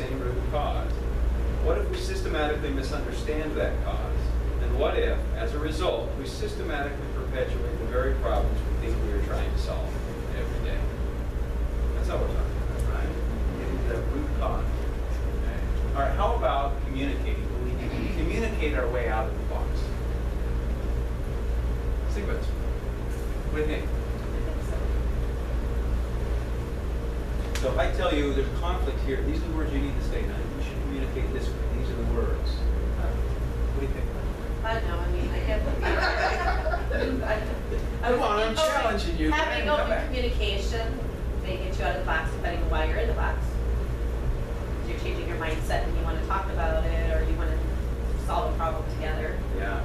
same root cause. What if we systematically misunderstand that cause? And what if, as a result, we systematically perpetuate the very problems we think we are trying to solve every day? That's all we're talking about, right? Getting to that root cause. Okay. All right, how about communicating? We can communicate our way out of the box. Let's think about this. What do you think? So if I tell you there's conflict here, these are the words you need to say. Now you should communicate this way. These are the words. What do you think? I don't know. I mean, I get the Come on, I'm challenging you. Having open communication may get you out of the box depending on why you're in the box. You're changing your mindset and you want to talk about it, or you want to solve a problem together. Yeah.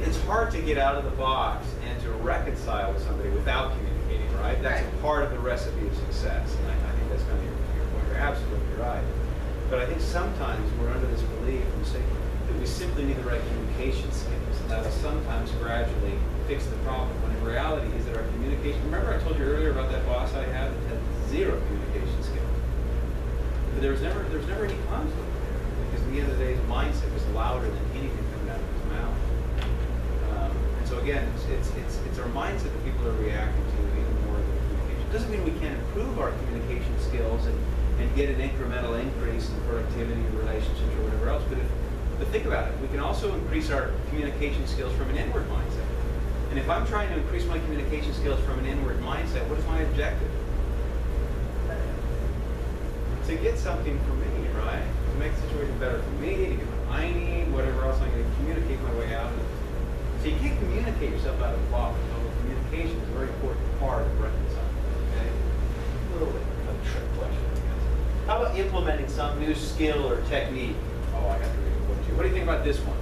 It's hard to get out of the box and to reconcile with somebody without communicating, right? That's a part of the recipe of success. And I think that's kind of your point. You're absolutely right. But I think sometimes we're under this belief that we simply need the right communication skills, and that will sometimes gradually fix the problem. When in reality is that our communication, remember I told you earlier about that boss I had that had zero communication skills. But there was never any conflict there, because at the end of the day his mindset was louder than anything coming out of his mouth. And so again, it's our mindset that people are reacting to even more than communication. It doesn't mean we can't improve our communication skills and get an incremental increase in productivity, relationships, or whatever else. But think about it. We can also increase our communication skills from an inward mindset. And if I'm trying to increase my communication skills from an inward mindset, what is my objective? To get something for me, right? To make the situation better for me, to get what I need, whatever else I'm going to communicate my way out of it. So you can't communicate yourself out of the box. So communication is a very important part of reconciling. Okay? A little bit of a trick question, I guess. How about implementing some new skill or technique? Oh, I got to read the book too. What do you think about this one?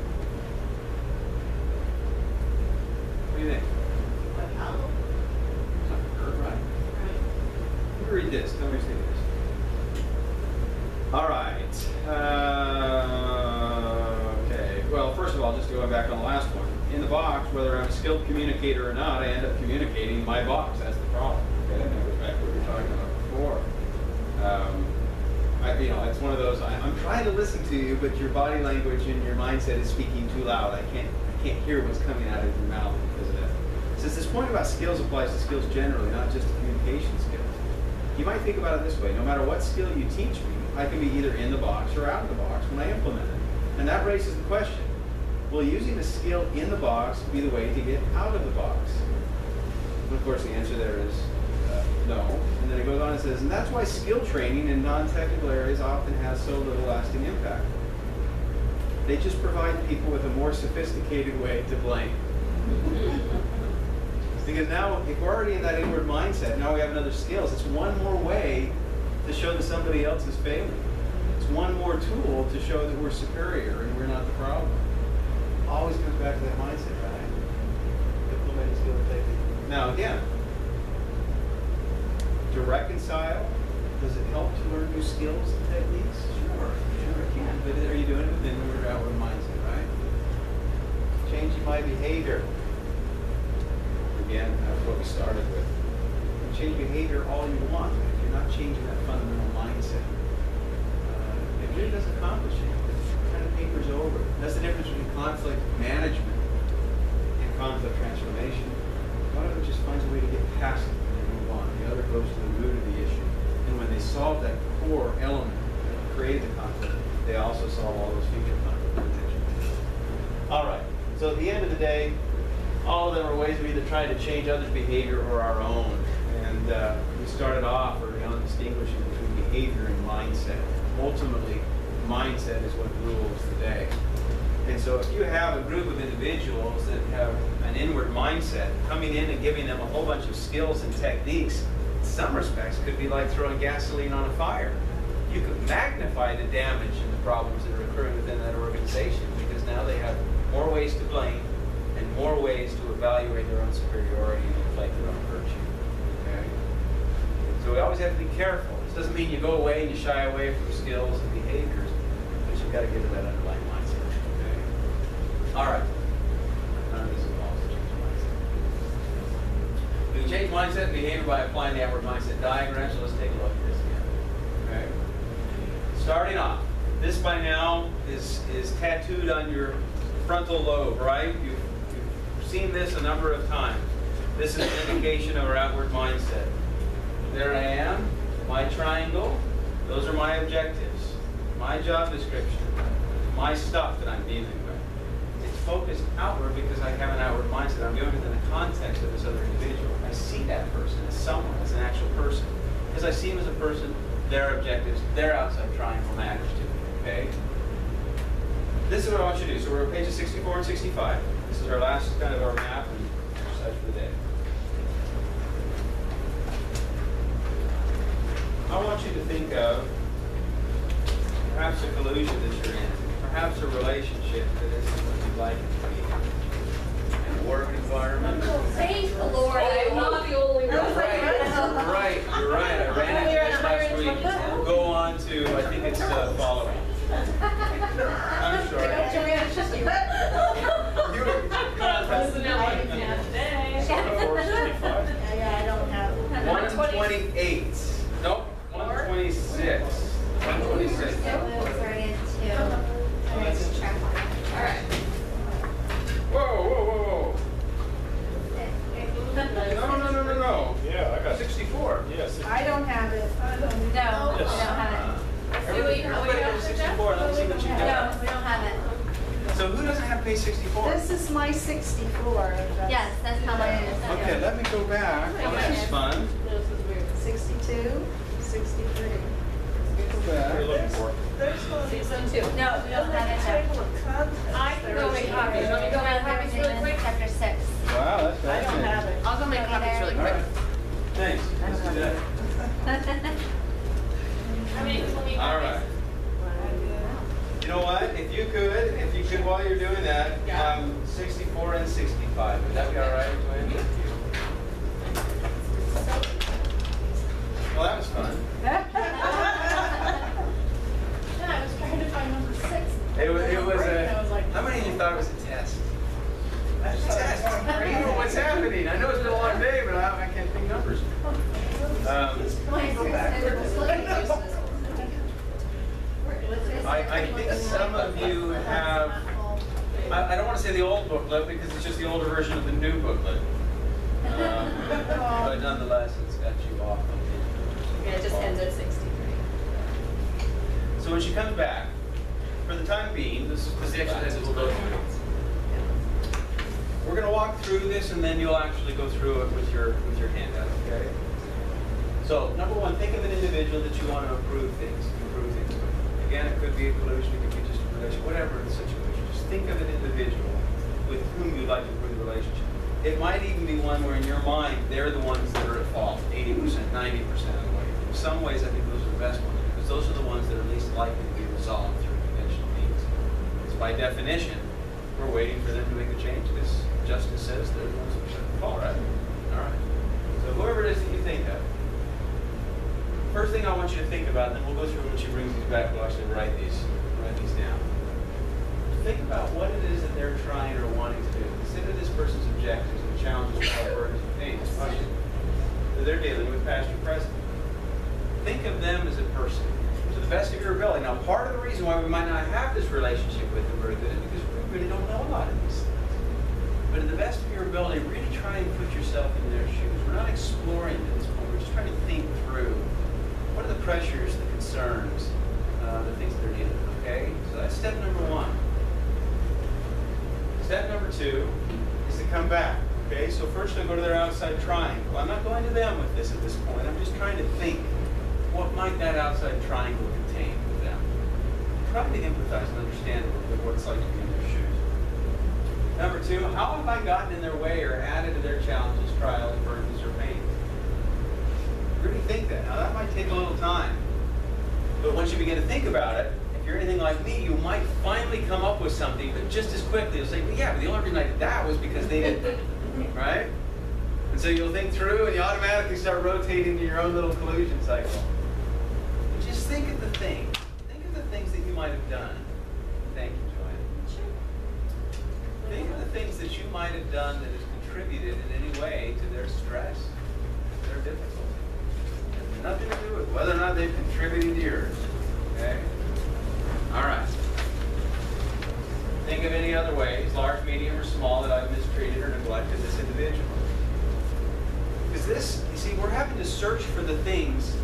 What do you think? What help? It's not her, right? Let me read this. Tell me what you think of this. All right. Okay. Well, first of all, just going back on the last one. In the box, whether I'm a skilled communicator or not, I end up communicating my box. That's the problem. Okay, that goes back to what we were talking about before. It's one of those. I'm trying to listen to you, but your body language and your mindset is speaking too loud. I can't hear what's coming out of your mouth because of that. Since this point about skills applies to skills generally, not just to communication skills, you might think about it this way: no matter what skill you teach me, I can be either in the box or out of the box when I implement it. And that raises the question: will using a skill in the box be the way to get out of the box? And of course, the answer there is no. And then it goes on and says, and that's why skill training in non-technical areas often has so little lasting impact. They just provide people with a more sophisticated way to blame. Because now, if we're already in that inward mindset, now we have another skills. It's one more way to show that somebody else is failing. It's one more tool to show that we're superior and we're not the problem. Always comes back to that mindset, right? Implementing skill and technique. Now again, to reconcile, does it help to learn new skills and techniques? Sure it can. But are you doing it within your outward mindset, right? Changing my behavior. Again, that's what we started with. You can change behavior all you want, but if you're not changing that fundamental mindset, it really doesn't accomplish anything. It kind of papers over. That's the difference between conflict management and conflict transformation. One of them just finds a way to get past it and move on. The other goes to the root of the issue. And when they solve that core element that created the conflict, they also solve all those future conflict potentials. All right. So at the end of the day, all of them are ways of either trying to change others' behavior or our own. And we started off early on distinguishing between behavior and mindset. Ultimately, mindset is what rules the day. And so if you have a group of individuals that have an inward mindset, coming in and giving them a whole bunch of skills and techniques, in some respects could be like throwing gasoline on a fire. You could magnify the damage and the problems that are occurring within that organization, because now they have more ways to blame and more ways to evaluate their own superiority and inflate their own virtue. Okay? So we always have to be careful. This doesn't mean you go away and you shy away from skills and behaviors, but you've got to get to that underlying mindset. Okay? All right. None of this involves a change of mindset. We can change mindset and behavior by applying the outward mindset diagram, so let's take a look at this again. Okay? Starting off, this by now is tattooed on your frontal lobe, right? You've seen this a number of times. This is an indication of our outward mindset. There I am, my triangle. Those are my objectives, my job description, my stuff that I'm dealing with. It's focused outward because I have an outward mindset. I'm doing it in the context of this other individual. I see that person as someone, as an actual person. Because I see him as a person, their objectives, their outside triangle matters to me, okay? This is what I want you to do. So we're on pages 64 and 65. This is our last kind of our map and exercise for the day. I want you to think of perhaps a collusion that you're in, perhaps a relationship that isn't what you'd like it to be, in a work environment. Thank the Lord, I'm not the only one. You're right. I ran into this last week. We'll go on to, I think it's following. I'm sorry. Joanne, just you. Yeah, I don't have it. 128. Nope. 126. 126. All right. Whoa. No. Yeah, I got 64. Yes. I don't have it. No, we don't have it. Everybody goes 64. Let me see what you No, got. we don't have it. So who doesn't have page 64? This is my 64. Yes, that's how mine is. Okay, let me go back. Oh, this is fun. 62, 63. Go back. What are you looking for? There's one. 602. No, we don't have it. Table of contents. I can go make copies. Let me go make copies really quick. Chapter 6. Wow, that's I don't have it. I'll go make copies really All quick. right. Thanks. Let's do that. How many people need All copies? right. You know what? If you could, while you're doing that, 64 and 65. Would that be all right, Joanne? Well, that was fun. Yeah, I was trying to find number 6. It was I was like, how many of you thought it was a test? A test. I don't know what's happening. I know it's been a long day, but I can't think numbers. I think some of you have, I don't want to say the old booklet because it's just the older version of the new booklet. But nonetheless, it's got you off. Yeah, it just ends at 63. So when she comes back, for the time being, this is the exercise that we'll go through. We're going to walk through this, and then you'll actually go through it with your handout. Okay. So number one, think of an individual that you want to improve things with. Again, it could be a collusion, it could be just a relationship, whatever the situation. Just think of an individual with whom you'd like to improve the relationship. It might even be one where in your mind, they're the ones that are at fault 80%, 90% of the way. In some ways, I think those are the best ones because those are the ones that are least likely to be resolved through conventional means. So by definition, we're waiting for them to make a change because justice says they're the ones that are at fault, right? All right. So whoever it is that you think of, first thing I want you to think about, and then we'll go through when she brings these back, we'll actually write these down. Think about what it is that they're trying or wanting to do. Consider this person's objectives and challenges, burdens, and pains that they're dealing with, past or present. Think of them as a person to the best of your ability. Now, part of the reason why we might not have this relationship with them very good is because we really don't know a lot of these things. But to the best of your ability, really try and put yourself in their shoes. We're not exploring at this point. We're just trying to think through what are the pressures, the concerns, the things that they're dealing with, okay? So that's step number one. Step number two is to come back, okay? So first I go to their outside triangle. I'm not going to them with this at this point. I'm just trying to think, what might that outside triangle contain with them? Trying to empathize and understand a little bit what it's like to be in their shoes. Number two, how have I gotten in their way or added to their challenges, trials, burdens, or pains? Really think that. Now that might take a little time. But once you begin to think about it, if you're anything like me, you might finally come up with something, but just as quickly you'll say, well, yeah, but the only reason I did that was because they did, right? And so you'll think through and you automatically start rotating in your own little collusion cycle. But just think of the things. Think of the things that you might have done. Thank you, Joanne. Sure. Think of the things that you might have done that has contributed in any way to their stress, their difficulty. It has nothing to do with whether or not they've contributed to yours. Okay? any other ways, large, medium, or small, that I've mistreated or neglected this individual. Because this, you see, we're having to search for the things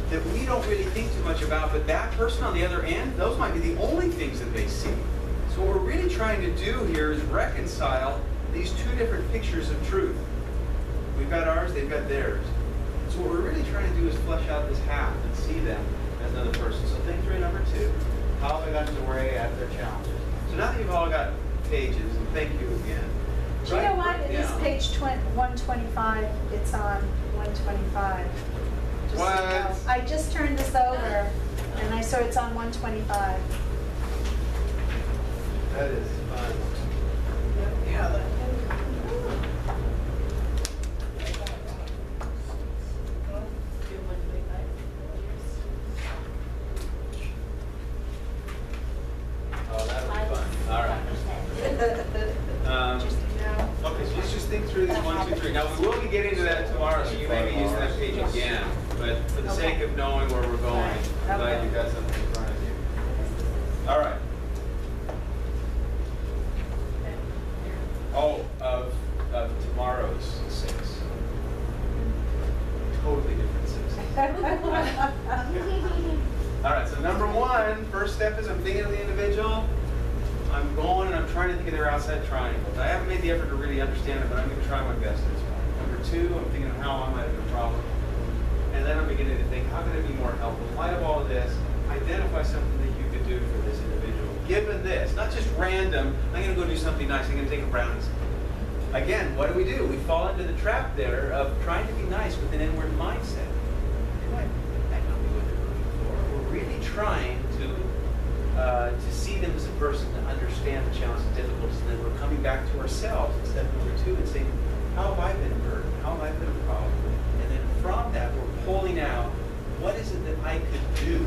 that we don't really think too much about, but that person on the other end, those might be the only things that they see. So what we're really trying to do here is reconcile these two different pictures of truth. We've got ours, they've got theirs. So what we're really trying to do is flesh out this half and see them as another person. So think through number 2. How have I gotten to where I am at their challenges? So now that you've all got pages, and thank you again. Do you know what? It is Yeah. page 125. It's on 125. Just so you What? know. I just turned this over, and I saw it's on 125. That is fun. Yeah. Oh, that'll be fun. All right. Okay, so let's just think through these 1, 2, 3. Now, we will be getting to that tomorrow, so you may be using that page again. But for the sake of knowing where we're going, I'm glad you've got something in front of you. All right. Oh, of tomorrow's 6. Totally different 6. All right, so number 1, first step is I'm thinking of the individual. I'm going and I'm trying to think of their outside triangles. I haven't made the effort to really understand it, but I'm going to try my best at this point. Number 2, I'm thinking of how I might have a problem. And then I'm beginning to think, how can I be more helpful? In light of all of this, identify something that you could do for this individual. Given this, not just random, I'm going to go do something nice, I'm going to take a brownies. Again, what do? We fall into the trap there of trying to be nice with an inward mindset. It might not be what they're looking for. We're really trying to see them as a person, to understand the challenges and difficulties, and then we're coming back to ourselves in step number 2 and saying, how have I been a burden? How have I been a problem? And then from that, we're pulling out, what is it that I could do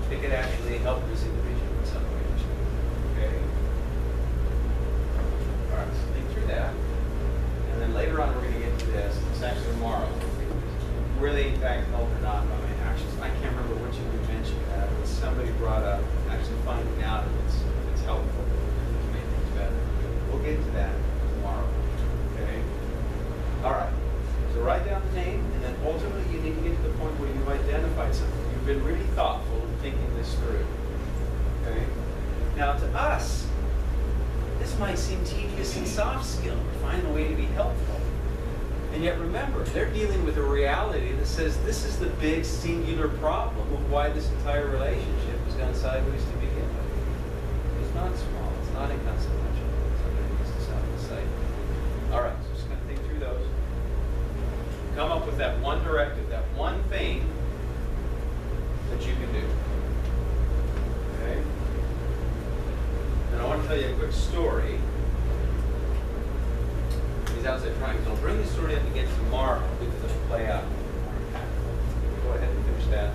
that could actually help this individual in some way? Okay? All right, so think through that. And then later on, we're going to get to this. It's actually tomorrow. Really, in fact, help or not by my actions. I can't remember which of you mentioned that, but somebody brought up actually finding out if it's helpful to make things better. We'll get to that tomorrow. Okay? All right. So write down the name, and then ultimately you need to get to the point where you've identified something. You've been really thoughtful in thinking this through. Okay? Now to us, this might seem tedious and soft skill. We're finding a way to be helpful. And yet remember, they're dealing with a reality that says this is the big singular problem of why this entire relationship has gone sideways to begin with. It's not small, it's not inconsequential. Somebody needs to stop the sight. All right, so just going to think through those. Come up with that one directive, that one thing that you can do. Okay? And I want to tell you a quick story. These outside triangles. I'll bring the story up again tomorrow because it'll play out. Go ahead and finish that.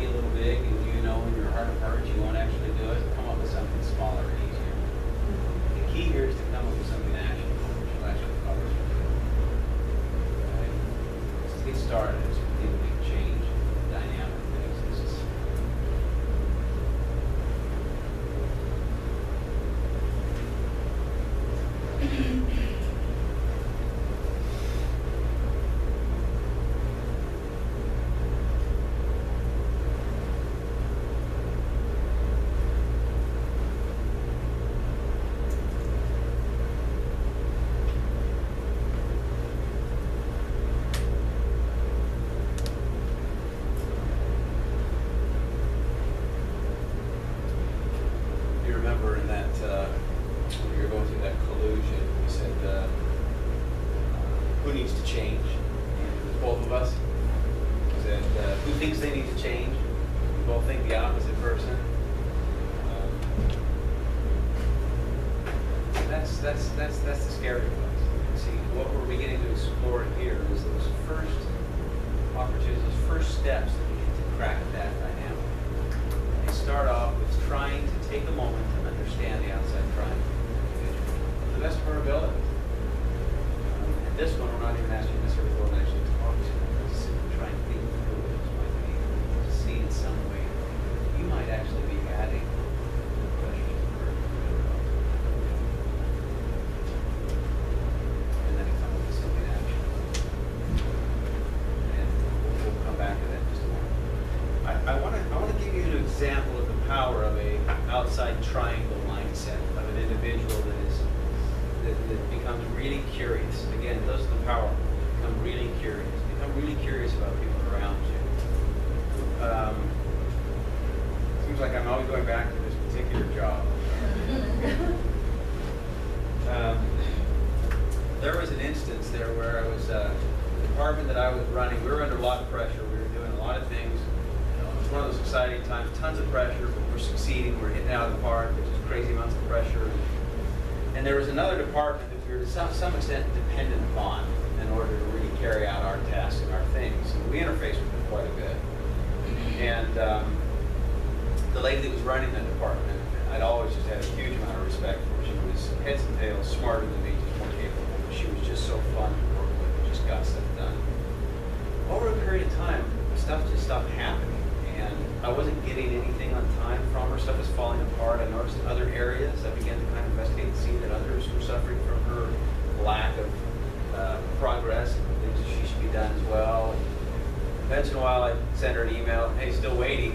a little big and you know in your heart of hearts you won't actually do it, come up with something smaller and easier. The key here is to come up with something actionable, which will actually cover something. Right? Just to get started, it's a really big change, dynamic that exists. You remember in that, when you were going through that collusion, we said, who needs to change? And it was both of us. We said, who thinks they need to change? We both think the opposite person. That's the scary place. See, what we're beginning to explore here is those first opportunities, those first steps that begin to crack that dynamic. They start off with trying to take a moment to understand the outside trying to the best of our ability. And this one, we're not even asking necessarily to go and actually talk to them. We're just simply trying to think through what this might be, to see in some way you might actually be adding pressure to the burden. And then come up with something actionable. And we'll come back to that in just a moment. I want to give you an example of the power of a outside triangle mindset of an individual that becomes really curious. Again, those are the power. Become really curious. Become really curious about people around you. Seems like I'm always going back to this particular job. There was an instance there where I was the department that I was running. We were under a lot of pressure. We were doing a lot of things. It was one of those exciting times. Tons of pressure, but we're succeeding. We're hitting it out of the park. There's just crazy amounts of pressure. And there was another department that we were to some extent dependent upon in order to really carry out our tasks and our things. And we interfaced with them quite a bit. And the lady that was running the department, I'd always just had a huge amount of respect for. She was heads and tails smarter than me, just more capable. But she was just so fun to work with and just got stuff done. Over a period of time, stuff just stopped happening. And I wasn't getting anything on time from her. Stuff was falling apart. I noticed in other areas. I began to kind of investigate and see that others were suffering from her lack of progress and things that she should be done as well. And once in a while, I'd send her an email, hey, still waiting.